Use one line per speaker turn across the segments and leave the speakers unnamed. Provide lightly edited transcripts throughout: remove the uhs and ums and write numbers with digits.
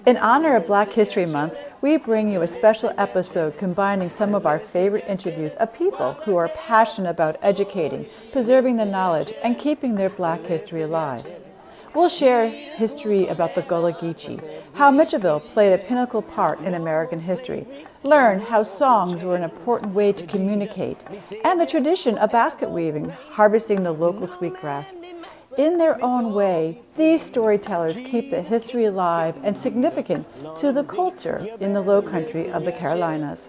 In honor of Black History Month, we bring you a special episode combining some of our favorite interviews of people who are passionate about educating, preserving the knowledge, and keeping their Black history alive. We'll share history about the Gullah Geechee, how Mitchellville played a pinnacle part in American history, learn how songs were an important way to communicate, and the tradition of basket weaving, harvesting the local sweetgrass. In their own way, these storytellers keep the history alive and significant to the culture in the Lowcountry of the Carolinas.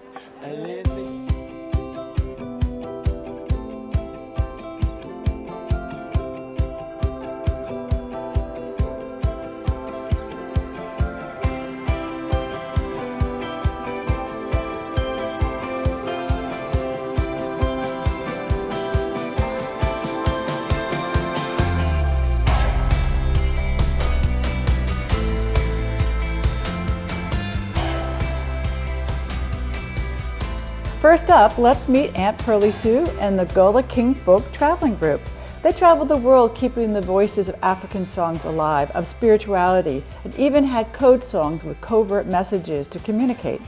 First up, let's meet Aunt Pearlie Sue and the Gullah King Folk Traveling Group. They traveled the world keeping the voices of African songs alive, of spirituality, and even had code songs with covert messages to communicate.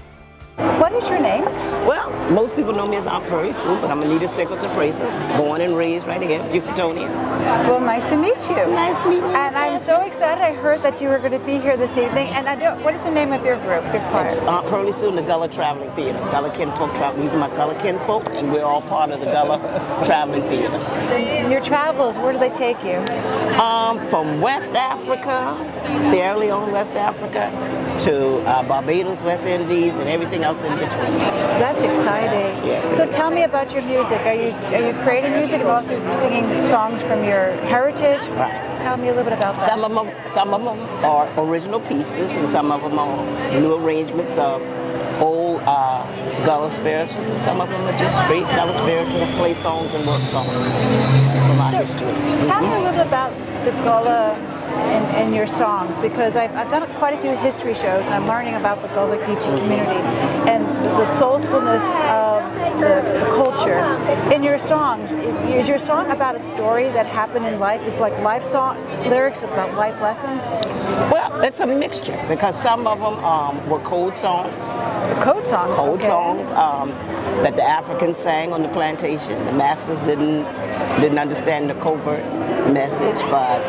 What is your name?
Well, most people know me as Aunt Pearlie Sue, but I'm Anita Singleton Fraser, born and raised right here, Euphatonia.
Well, nice to meet you.
Nice meeting you.
And I'm so excited. I heard that you were going to be here this evening. And what is the name of your group, your choir?
It's Aunt Pearlie Sue and the Gullah Traveling Theater. Gullah Kin Folk Traveling. These are my Gullah Kin Folk, and we're all part of the Gullah Traveling Theater.
So your travels, where do they take you?
From West Africa, Sierra Leone, West Africa, to Barbados, West Indies, and everything else in between.
That's exciting.
Yes.
So tell me about your music. Are you creating music and also singing songs from your heritage?
Right.
Tell me a little bit about that.
Some of them are original pieces, and some of them are new arrangements of old Gullah spirituals, and some of them are just straight Gullah spiritual play songs and work songs from our history.
Tell me a little bit about the Gullah in your songs, because I've done quite a few history shows and I'm learning about the Gullah Geechee community and the soulfulness of the culture. In your song, is your song about a story that happened in life? Is like life songs, lyrics about life lessons?
Well, it's a mixture, because some of them were code songs.
Code songs?
Code songs that the Africans sang on the plantation. The masters didn't understand the covert message, but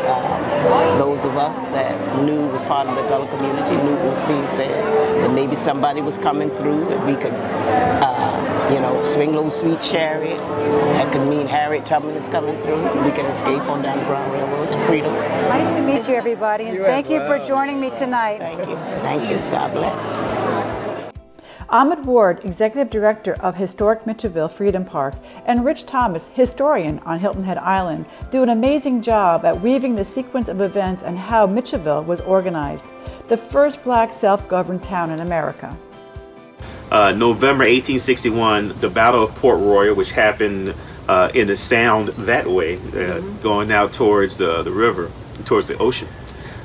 those of us that knew was part of the Gullah community knew what was being said, and maybe somebody was coming through and we could swing low sweet chariot. That could mean Harriet Tubman is coming through, and we can escape on down the Brown Railroad to freedom.
Nice to meet you, everybody, and thank you for joining me tonight.
Thank you. Thank you. God bless.
Ahmed Ward, Executive Director of Historic Mitchellville Freedom Park, and Rich Thomas, historian on Hilton Head Island, do an amazing job at weaving the sequence of events and how Mitchellville was organized, the first Black self-governed town in America.
November 1861, the Battle of Port Royal, which happened in the Sound that way, going out towards the river, towards the ocean.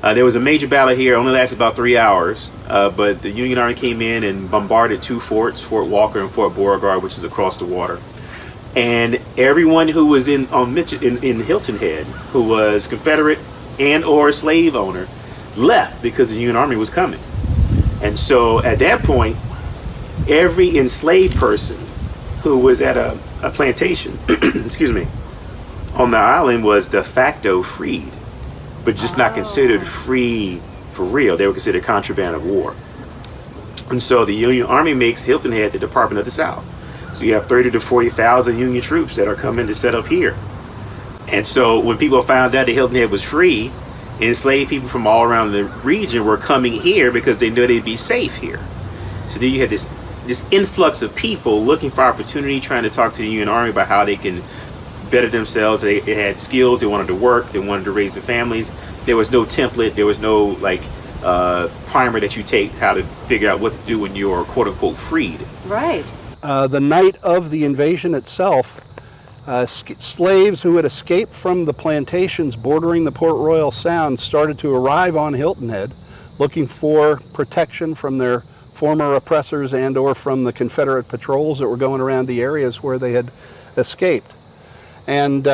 There was a major battle here, only lasted about 3 hours, but the Union Army came in and bombarded two forts, Fort Walker and Fort Beauregard, which is across the water. And everyone who was in Hilton Head, who was Confederate and or slave owner, left because the Union Army was coming. And so at that point, every enslaved person who was at a plantation, excuse me, on the island was de facto freed, but just not considered free for real. They were considered contraband of war. And so the Union Army makes Hilton Head the Department of the South. So you have 30 to 40,000 Union troops that are coming to set up here. And so when people found out that Hilton Head was free, enslaved people from all around the region were coming here because they knew they'd be safe here. So then you had this influx of people looking for opportunity, trying to talk to the Union Army about how they can better themselves. They had skills, they wanted to work, they wanted to raise their families. There was no template, there was no primer that you take how to figure out what to do when you're quote unquote freed.
Right.
The night of the invasion itself, slaves who had escaped from the plantations bordering the Port Royal Sound started to arrive on Hilton Head looking for protection from their former oppressors and or from the Confederate patrols that were going around the areas where they had escaped. And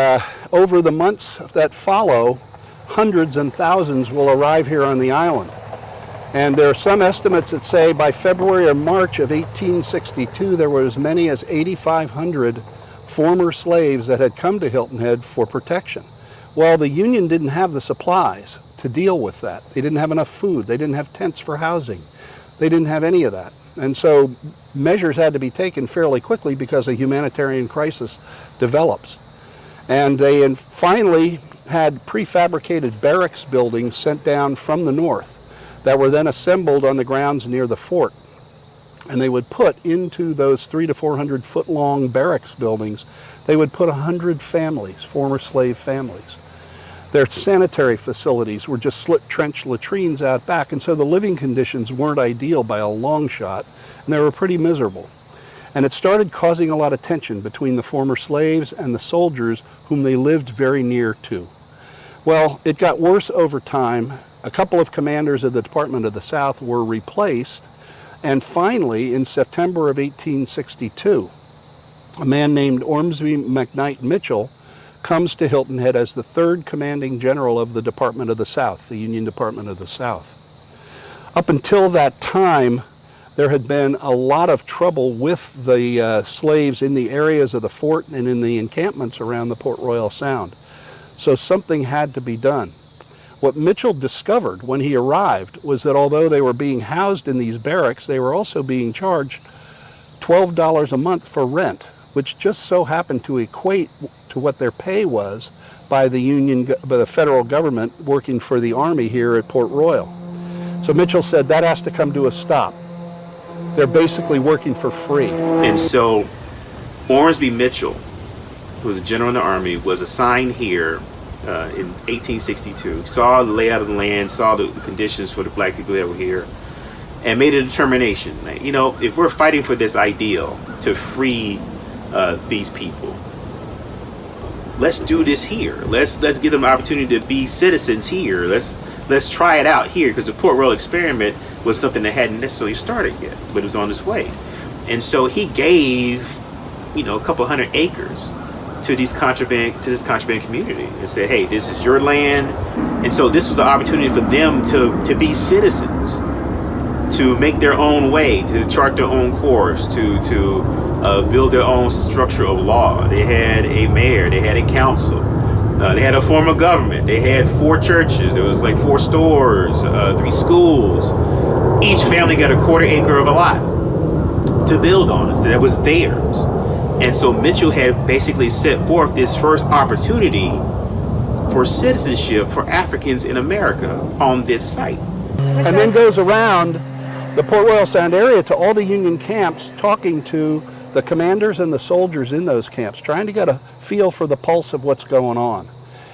over the months that follow, hundreds and thousands will arrive here on the island. And there are some estimates that say by February or March of 1862, there were as many as 8,500 former slaves that had come to Hilton Head for protection. Well, the Union didn't have the supplies to deal with that. They didn't have enough food. They didn't have tents for housing. They didn't have any of that. And so measures had to be taken fairly quickly because a humanitarian crisis develops. And they finally had prefabricated barracks buildings sent down from the north that were then assembled on the grounds near the fort. And they would put into those 300 to 400 foot long barracks buildings, they would put 100 families, former slave families. Their sanitary facilities were just slit trench latrines out back, and so the living conditions weren't ideal by a long shot, and they were pretty miserable. And it started causing a lot of tension between the former slaves and the soldiers whom they lived very near to. Well, it got worse over time. A couple of commanders of the Department of the South were replaced, and finally, in September of 1862, a man named Ormsby McKnight Mitchell comes to Hilton Head as the third commanding general of the Department of the South, the Union Department of the South. Up until that time, there had been a lot of trouble with the slaves in the areas of the fort and in the encampments around the Port Royal Sound. So something had to be done. What Mitchell discovered when he arrived was that although they were being housed in these barracks, they were also being charged $12 a month for rent, which just so happened to equate to what their pay was by the federal government working for the Army here at Port Royal. So Mitchell said that has to come to a stop. They're basically working for free.
And so Ormsby Mitchell, who was a general in the Army, was assigned here in 1862, saw the layout of the land, saw the conditions for the black people that were here, and made a determination. Like, you know, if we're fighting for this ideal to free these people, let's do this here. Let's give them an opportunity to be citizens here. Let's try it out here, because the Port Royal experiment was something that hadn't necessarily started yet, but it was on its way. And so he gave, you know, a couple hundred acres to this contraband community and said, hey, this is your land. And so this was an opportunity for them to be citizens, to make their own way, to chart their own course, to build their own structure of law. They had a mayor, they had a council, they had a form of government, they had 4 churches, there was like 4 stores, 3 schools. Each family got a quarter acre of a lot to build on. So that was theirs. And so Mitchell had basically set forth this first opportunity for citizenship for Africans in America on this site.
And then goes around the Port Royal Sound area to all the Union camps, talking to the commanders and the soldiers in those camps, trying to get a feel for the pulse of what's going on.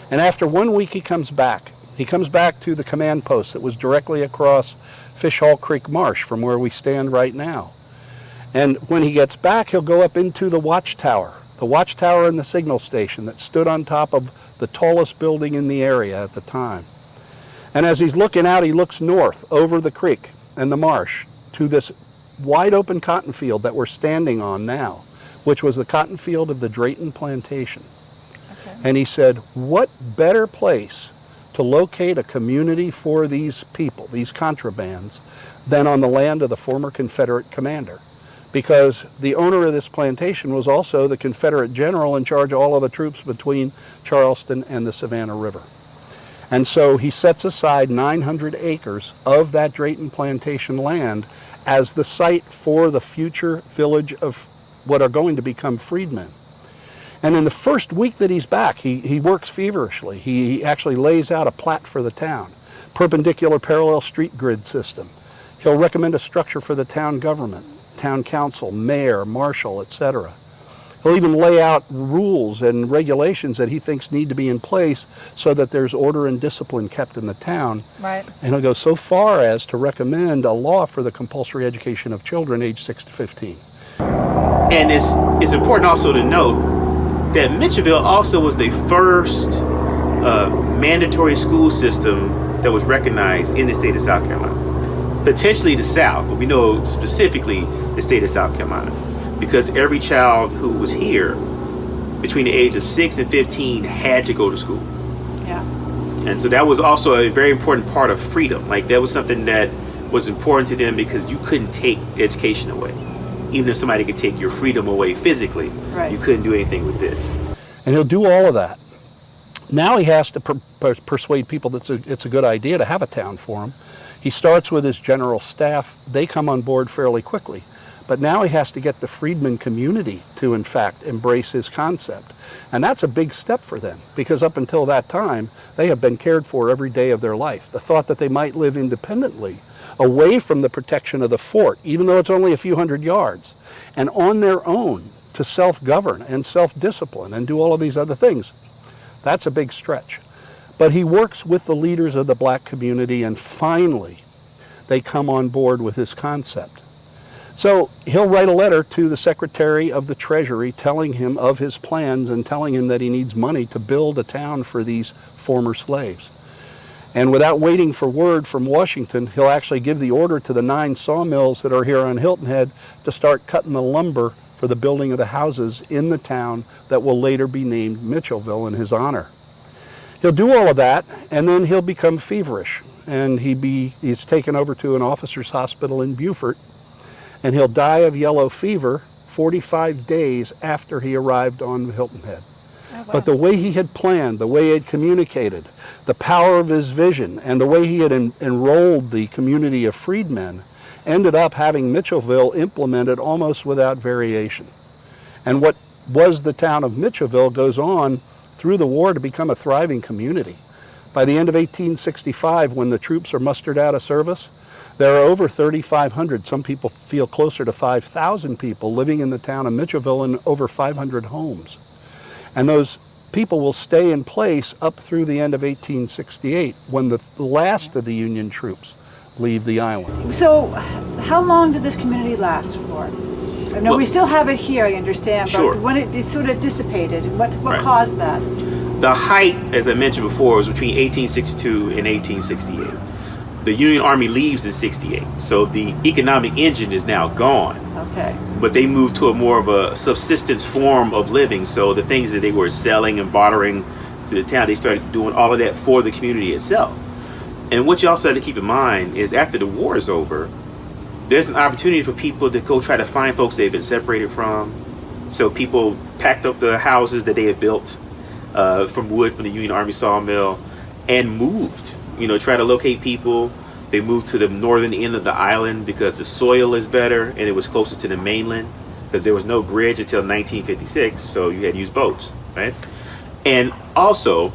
And after 1 week, he comes back. He comes back to the command post that was directly across Fish Hall Creek Marsh from where we stand right now. And when he gets back, he'll go up into the watchtower and the signal station that stood on top of the tallest building in the area at the time. And as he's looking out, he looks north over the creek and the marsh to this wide open cotton field that we're standing on now, which was the cotton field of the Drayton Plantation. Okay. And he said, what better place to locate a community for these people, these contrabands, than on the land of the former Confederate commander? Because the owner of this plantation was also the Confederate general in charge of all of the troops between Charleston and the Savannah River. And so he sets aside 900 acres of that Drayton Plantation land as the site for the future village of what are going to become freedmen. And in the first week that he's back, he works feverishly. He actually lays out a plat for the town, perpendicular parallel street grid system. He'll recommend a structure for the town government, town council, mayor, marshal, etc. He'll even lay out rules and regulations that he thinks need to be in place so that there's order and discipline kept in the town.
Right.
And he'll go so far as to recommend a law for the compulsory education of children aged 6 to 15.
And it's important also to note that Mitchellville also was the first mandatory school system that was recognized in the state of South Carolina. Potentially the South, but we know specifically the state of South Carolina, because every child who was here between the age of 6 and 15 had to go to school.
Yeah.
And so that was also a very important part of freedom. Like, that was something that was important to them because you couldn't take education away. Even if somebody could take your freedom away physically,
Right.
you couldn't do anything with this.
And he'll do all of that. Now he has to persuade people that it's a good idea to have a town for him. He starts with his general staff. They come on board fairly quickly. But now he has to get the freedmen community to, in fact, embrace his concept. And that's a big step for them, because up until that time, they have been cared for every day of their life. The thought that they might live independently, away from the protection of the fort, even though it's only a few hundred yards, and on their own to self-govern and self-discipline and do all of these other things, that's a big stretch. But he works with the leaders of the black community, and finally they come on board with his concept. So he'll write a letter to the Secretary of the Treasury telling him of his plans and telling him that he needs money to build a town for these former slaves. And without waiting for word from Washington, he'll actually give the order to the 9 sawmills that are here on Hilton Head to start cutting the lumber for the building of the houses in the town that will later be named Mitchellville in his honor. He'll do all of that, and then he'll become feverish, and he's taken over to an officer's hospital in Beaufort, and he'll die of yellow fever 45 days after he arrived on Hilton Head.
Oh, wow.
But the way he had planned, the way he had communicated, the power of his vision, and the way he had enrolled the community of freedmen ended up having Mitchellville implemented almost without variation. And what was the town of Mitchellville goes on through the war to become a thriving community. By the end of 1865, when the troops are mustered out of service, there are over 3,500, some people feel closer to 5,000 people living in the town of Mitchellville in over 500 homes. And those people will stay in place up through the end of 1868, when the last of the Union troops leave the island.
So how long did this community last for? I know we still have it here, I understand,
Sure.
but when it sort of dissipated, what
Right.
caused that?
The height, as I mentioned before, was between 1862 and 1868. The Union Army leaves in 68, so the economic engine is now gone.
Okay.
But they moved to a more of a subsistence form of living, so the things that they were selling and bartering to the town, they started doing all of that for the community itself. And what you also have to keep in mind is after the war is over, there's an opportunity for people to go try to find folks they've been separated from. So people packed up the houses that they had built from wood from the Union Army sawmill and moved, try to locate people. They moved to the northern end of the island because the soil is better and it was closer to the mainland, because there was no bridge until 1956, so you had to use boats, right? And also,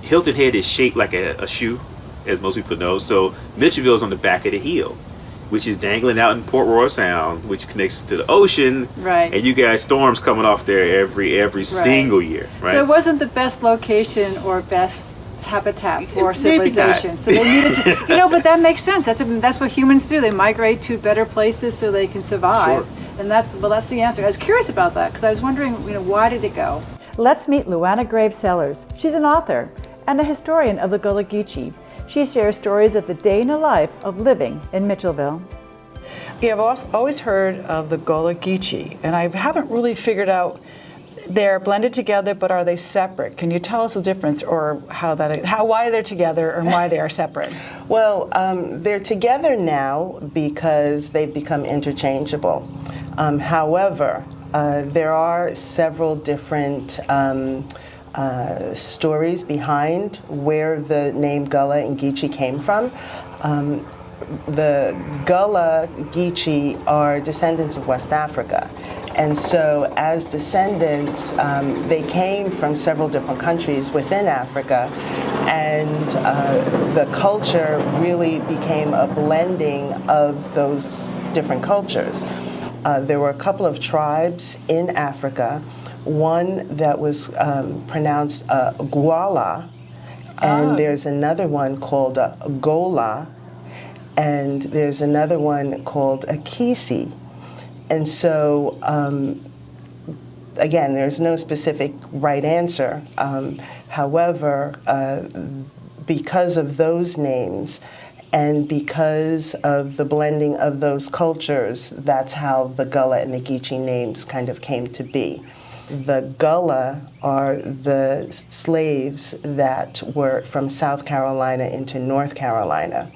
Hilton Head is shaped like a shoe, as most people know, so Mitchellville is on the back of the heel, which is dangling out in Port Royal Sound, which connects to the ocean.
Right.
And you got storms coming off there every single year, right?
So it wasn't the best location or best habitat for
Maybe
civilization.
not.
So they needed to, but that makes sense. That's what humans do. They migrate to better places so they can survive.
Sure.
And that's the answer. I was curious about that because I was wondering, why did it go? Let's meet Luana Graves Sellers. She's an author and a historian of the Gullah Geechee. She shares stories of the day in the life of living in Mitchellville.
Yeah, I've always heard of the Gullah Geechee, and I haven't really figured out, they're blended together, but are they separate? Can you tell us the difference, or why they're together and why they are separate?
Well, they're together now because they've become interchangeable. However, there are several different stories behind where the name Gullah and Geechee came from. The Gullah Geechee are descendants of West Africa. And so as descendants, they came from several different countries within Africa, and the culture really became a blending of those different cultures. There were a couple of tribes in Africa, one that was pronounced Gullah, and there's another one called Gullah, and there's another one called Akisi. And so, again, there's no specific right answer. However, because of those names and because of the blending of those cultures, that's how the Gullah and the Geechee names kind of came to be. The Gullah are the slaves that were from South Carolina into North Carolina.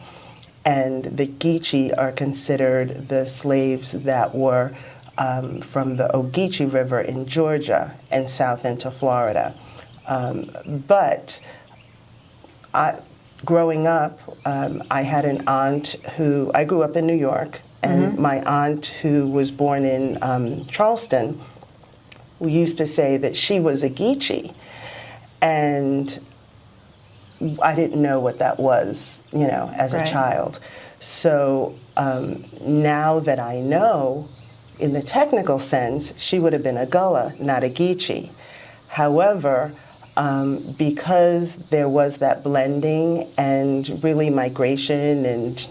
and the Geechee are considered the slaves that were from the Ogeechee River in Georgia and south into Florida. But growing up, I had an aunt I grew up in New York, and my aunt who was born in Charleston, we used to say that she was a Geechee. And I didn't know what that was, as a child. So now that I know, in the technical sense, she would have been a Gullah, not a Geechee. However, because there was that blending and really migration and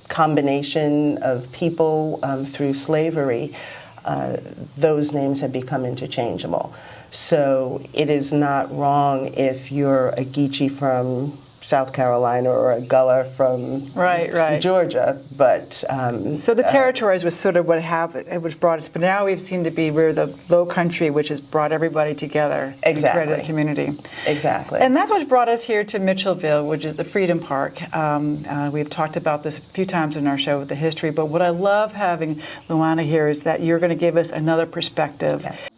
combination of people through slavery, those names have become interchangeable. So it is not wrong if you're a Geechee from South Carolina or a Gullah from Georgia, but
so the territories was sort of what happened. It was brought us, but now we've seemed to be we're the Lowcountry, which has brought everybody together.
Exactly.
And created a community.
Exactly.
And that's what brought us here to Mitchellville, which is the Freedom Park. We've talked about this a few times in our show with the history, but what I love having Luana here is that you're going to give us another perspective.
Yes.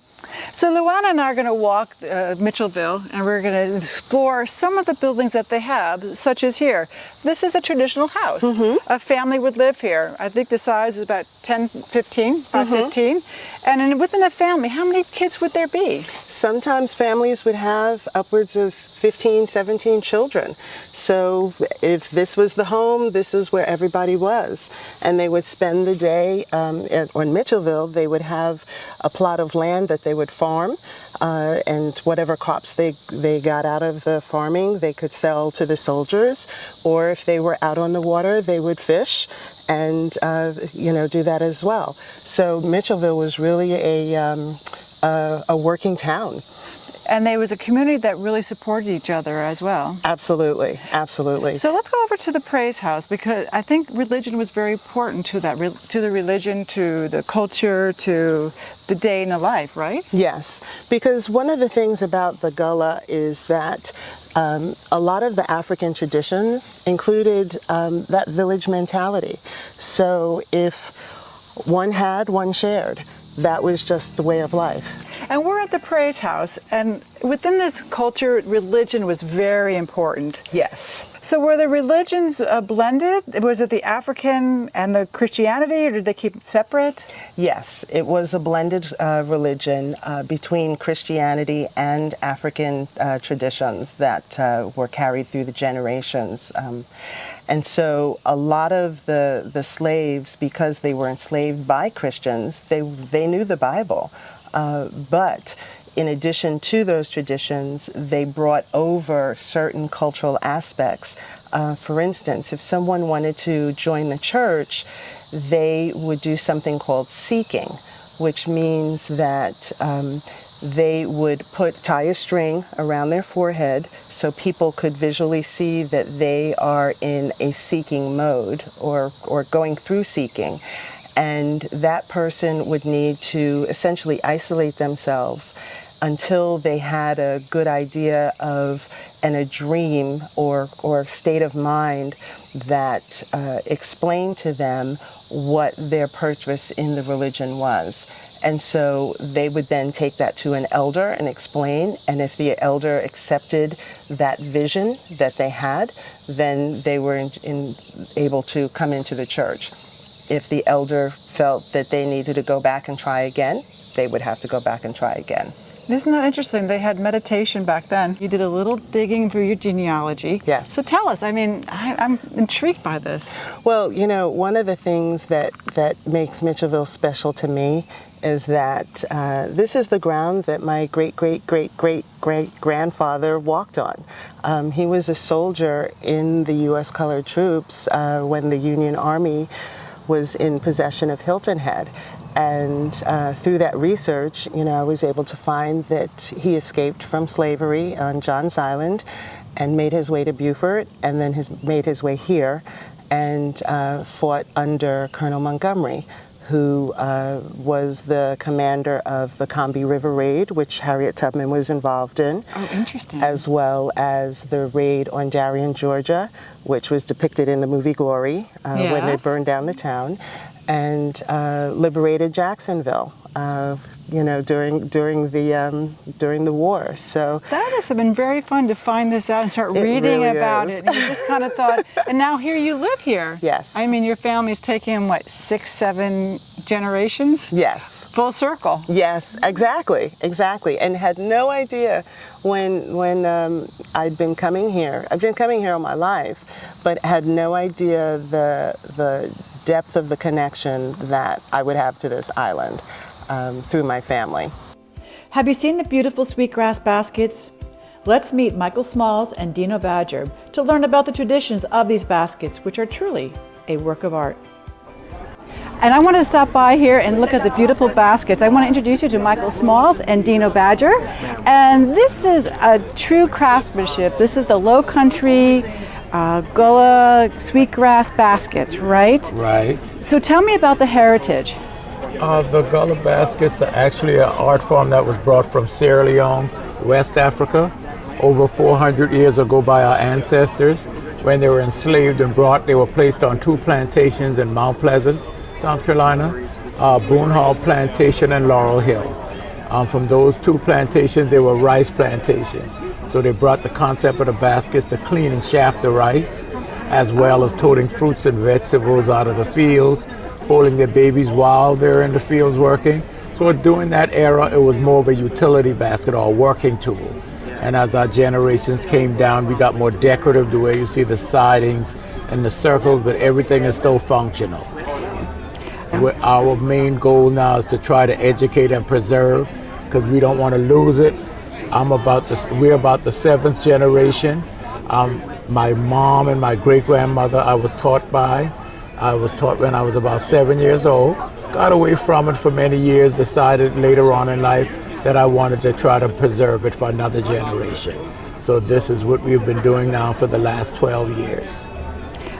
So Luana and I are going to walk Mitchellville, and we're going to explore some of the buildings that they have, such as here. This is a traditional house. A family would live here. I think the size is about 15. And within a family, how many kids would there be?
Sometimes families would have upwards of 15, 17 children. So if this was the home, this is where everybody was. And they would spend the day, in Mitchellville, they would have a plot of land that they would farm, and whatever crops they got out of the farming, they could sell to the soldiers. Or if they were out on the water, they would fish and, do that as well. So Mitchellville was really a working town.
And there was a community that really supported each other as well.
Absolutely, absolutely.
So let's go over to the Praise House, because I think religion was very important to that, to the religion, to the culture, to the day in the life, right?
Yes, because one of the things about the Gullah is that a lot of the African traditions included that village mentality. So if one had, one shared. That was just the way of life.
And we're at the Praise House, and within this culture, religion was very important.
Yes.
So were the religions blended? Was it the African and the Christianity, or did they keep it separate?
Yes, it was a blended religion between Christianity and African traditions that were carried through the generations. And so a lot of the slaves, because they were enslaved by Christians, they knew the Bible. But in addition to those traditions, they brought over certain cultural aspects. For instance, if someone wanted to join the church, they would do something called seeking, which means that they would tie a string around their forehead so people could visually see that they are in a seeking mode or going through seeking. And that person would need to essentially isolate themselves until they had a good idea of and a dream or state of mind that explained to them what their purpose in the religion was. And so they would then take that to an elder and explain, and if the elder accepted that vision that they had, then they were able to come into the church. If the elder felt that they needed to go back and try again, they would have to go back and try again.
Isn't that interesting? They had meditation back then. You did a little digging through your genealogy.
Yes.
So tell us, I'm intrigued by this.
Well, one of the things that makes Mitchellville special to me is that this is the ground that my great-great-great-great-grandfather walked on. He was a soldier in the U.S. Colored Troops when the Union Army was in possession of Hilton Head. And through that research, I was able to find that he escaped from slavery on Johns Island and made his way to Beaufort, and then made his way here and fought under Colonel Montgomery, who was the commander of the Combahee River Raid, which Harriet Tubman was involved in.
Oh, interesting.
As well as the raid on Darien, Georgia, which was depicted in the movie Glory, when they
Yes.
burned down the town, and liberated Jacksonville, during the war. So
That has been very fun to find this out and start
It
reading
really
about
is.
it. And you just kind of thought, and now here you live here.
Yes.
I mean, your family's taken, what, 6, 7 generations?
yes.
Full circle.
Yes, exactly, and had no idea when I'd been coming here. I've been coming here all my life, but had no idea the depth of the connection that I would have to this island through my family.
Have you seen the beautiful Sweetgrass baskets? Let's meet Michael Smalls and Dino Badger to learn about the traditions of these baskets, which are truly a work of art. And I want to stop by here and look at the beautiful baskets. I want to introduce you to Michael Smalls and Dino Badger. And this is a true craftsmanship. This is the Lowcountry Gullah Sweetgrass baskets, right?
Right.
So tell me about the heritage.
The Gullah baskets are actually an art form that was brought from Sierra Leone, West Africa, over 400 years ago by our ancestors. When they were enslaved and brought, they were placed on 2 plantations in Mount Pleasant, South Carolina, Boone Hall Plantation and Laurel Hill. From those 2 plantations, they were rice plantations. So they brought the concept of the baskets to clean and shaft the rice, as well as toting fruits and vegetables out of the fields, holding their babies while they're in the fields working. So during that era, it was more of a utility basket or a working tool. And as our generations came down, we got more decorative, the way you see the sidings and the circles, but everything is still functional. Our main goal now is to try to educate and preserve, because we don't want to lose it. We're about the 7th generation. My mom and my great-grandmother I was taught when I was about 7 years old. Got away from it for many years, decided later on in life that I wanted to try to preserve it for another generation. So this is what we've been doing now for the last 12 years.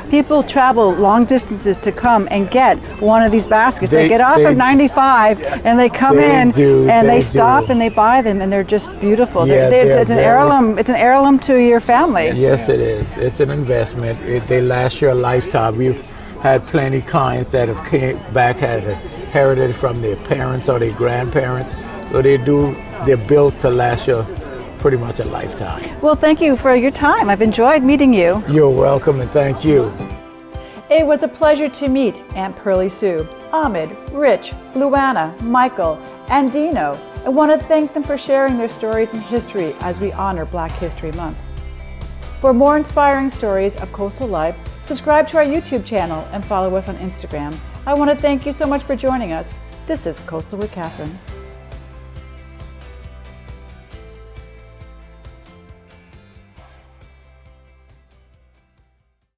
People travel long distances to come and get one of these baskets. They get off
they-
of 95 and they come
They
in
do,
and they
they
stop
do.
and they buy them, and they're just beautiful.
Yeah, they're
it's an
very-
heirloom. It's an heirloom to your family.
Yes, it is. It's an investment. They last you a lifetime. We've had plenty clients that have came back, had inherited from their parents or their grandparents. So they're built to last you pretty much a lifetime.
Well, thank you for your time. I've enjoyed meeting you.
You're welcome, and thank you.
It was a pleasure to meet Aunt Pearlie Sue, Ahmed, Rich, Luana, Michael, and Dino. I want to thank them for sharing their stories and history as we honor Black History Month. For more inspiring stories of coastal life, subscribe to our YouTube channel and follow us on Instagram. I want to thank you so much for joining us. This is Coastal with Kathryn.